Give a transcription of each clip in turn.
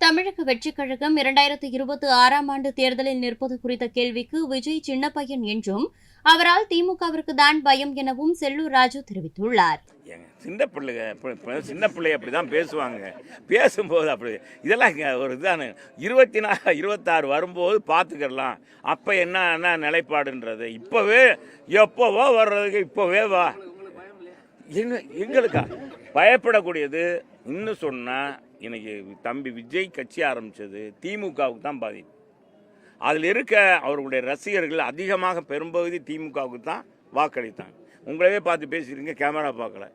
தமிழக வெற்றிக் கழகம் 2026ஆம் ஆண்டு தேர்தலில் நிற்பது குறித்த கேள்விக்கு விஜய் சின்னப்பையன் என்றும், அவரால் திமுகவிற்கு தான் பயம் எனவும் செல்லூர் ராஜு தெரிவித்துள்ளார். சின்ன பிள்ளை அப்படிதான் பேசுவாங்க. பேசும்போது அப்படி இதெல்லாம் ஒரு இதான 24, 26 வரும்போது பார்த்துக்கலாம். அப்போ என்ன நிலைப்பாடுன்றது இப்போவே எப்போவோ வர்றதுக்கு இப்போவே வா. எங்களுக்கா பயப்படக்கூடியது? இன்னும் சொன்னால் இன்னைக்கு தம்பி விஜய் கட்சி ஆரம்பித்தது திமுகவுக்கு தான் பாதிப்பு. அதில் இருக்க அவர்களுடைய ரசிகர்கள் அதிகமாக பெரும்பகுதி திமுகவுக்கு தான் வாக்களித்தாங்க. உங்களவே பார்த்து பேசிக்கிறீங்க, கேமரா பார்க்கல.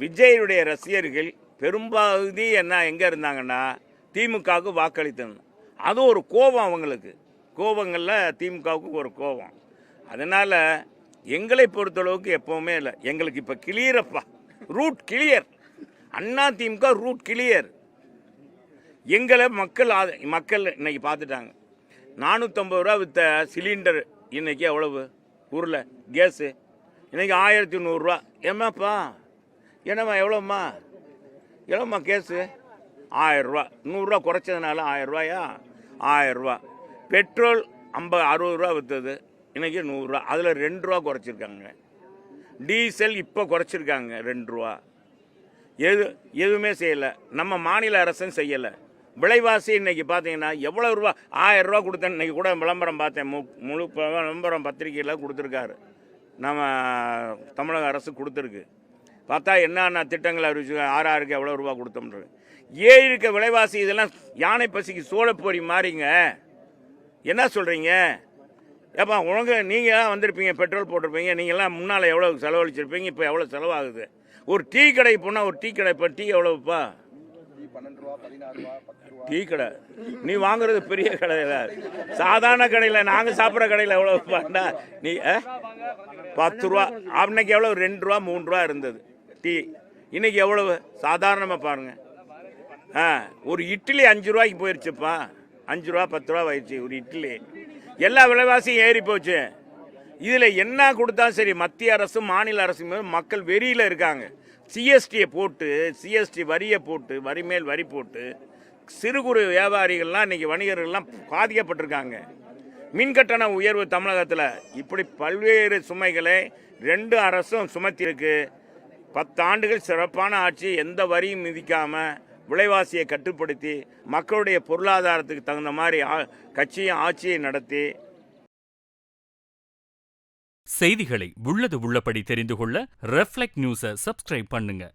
விஜயுடைய ரசிகர்கள் பெரும்பகுதி எங்கே இருந்தாங்கன்னா திமுகவுக்கு வாக்களித்தாங்க. அது ஒரு கோபம் அவங்களுக்கு. கோபங்களில் திமுகவுக்கு ஒரு கோபம். அதனால் எங்களை பொறுத்தளவுக்கு எப்போவுமே இல்லை. எங்களுக்கு இப்போ கிளியரப்பா, route clear. Anna DMK route clear. எங்களை மக்கள் இன்னைக்கு பார்த்துட்டாங்க. 450 ரூபா விற்ற சிலிண்டர் இன்னைக்கு எவ்வளவு? ஊரில் கேஸு இன்னைக்கு 1100 ரூபா. ஏமாப்பா என்னம்மா எவ்வளோம்மா கேஸு? 1000 ரூபா. 100 ரூபா குறைச்சதுனால 1000 ரூபாயா? 1000 ரூபா. பெட்ரோல் 60 ரூபா விற்றது இன்னைக்கு 100 ரூபா. அதில் 2 ரூபா குறைச்சிருக்காங்க. டீசல் இப்போ குறைச்சிருக்காங்க 2 ரூபா. எதுவுமே செய்யலை. நம்ம மாநில அரசும் செய்யலை. விலைவாசி இன்னைக்கு பார்த்தீங்கன்னா எவ்வளோ ரூபா? 1000 ரூபா கொடுத்தேன். இன்றைக்கி கூட விளம்பரம் பார்த்தேன். முழு விளம்பரம் பத்திரிகையில் கொடுத்துருக்காரு. நம்ம தமிழக அரசு கொடுத்துருக்கு. பார்த்தா என்னென்ன திட்டங்கள் அறிவிச்சு ஆறாருக்கு எவ்வளோ ரூபா கொடுத்தோம்ன்றது. இருக்க விலைவாசி இதெல்லாம் யானை பசிக்கு சோளப்பொரி மாறிங்க. என்ன சொல்கிறீங்க? ஏப்பா உனக்கு நீங்கள் வந்திருப்பீங்க, பெட்ரோல் போட்டிருப்பீங்க. நீங்கள்லாம் முன்னால் எவ்வளோ செலவழிச்சிருப்பீங்க, இப்போ எவ்வளோ செலவாகுது? ஒரு டீ கடை போனால் ஒரு டீ கடை இப்போ டீ எவ்வளோப்பா? 12 ரூபா, 16 ரூபா, 10 ரூபா. டீ கடை நீ வாங்குறது பெரிய கடையில், சாதாரண கடையில் நாங்கள் சாப்பிட்ற கடையில் எவ்வளோப்பாண்டா? நீ 10 ரூபா. அன்னைக்கு எவ்வளோ? 2 ரூபா 3 ரூபா இருந்தது டீ. இன்னைக்கு எவ்வளவு? சாதாரணமாக பாருங்கள். ஒரு இட்லி 5 ரூபாய்க்கு போயிடுச்சுப்பா. 5 ரூபா 10 ரூபா ஆயிடுச்சு ஒரு இட்லி. எல்லா விலைவாசியும் ஏறி போச்சு. இதில் என்ன கொடுத்தா சரி, மத்திய அரசும் மாநில அரசும் மக்கள் வெறியில் இருக்காங்க. சிஎஸ்டியை போட்டு, சிஎஸ்டி வரியை போட்டு, வரி மேல் வரி போட்டு சிறு குறு வியாபாரிகள்லாம் இன்றைக்கி வணிகர்கள்லாம் பாதிக்கப்பட்டிருக்காங்க. மின்கட்டண உயர்வு தமிழகத்தில் இப்படி பல்வேறு சுமைகளை 2 அரசும் சுமத்தியிருக்கு. 10 ஆண்டுகள் சிறப்பான ஆட்சி, எந்த வரியும் மிதிக்காமல் விலைவாசியை கட்டுப்படுத்தி மக்களுடைய பொருளாதாரத்துக்கு தகுந்த மாதிரி கட்சியும் ஆட்சியை நடத்தி. செய்திகளை உள்ளது உள்ளபடி தெரிந்து கொள்ள ரெஃப்ளெக்ட் நியூஸை சப்ஸ்கிரைப் பண்ணுங்க.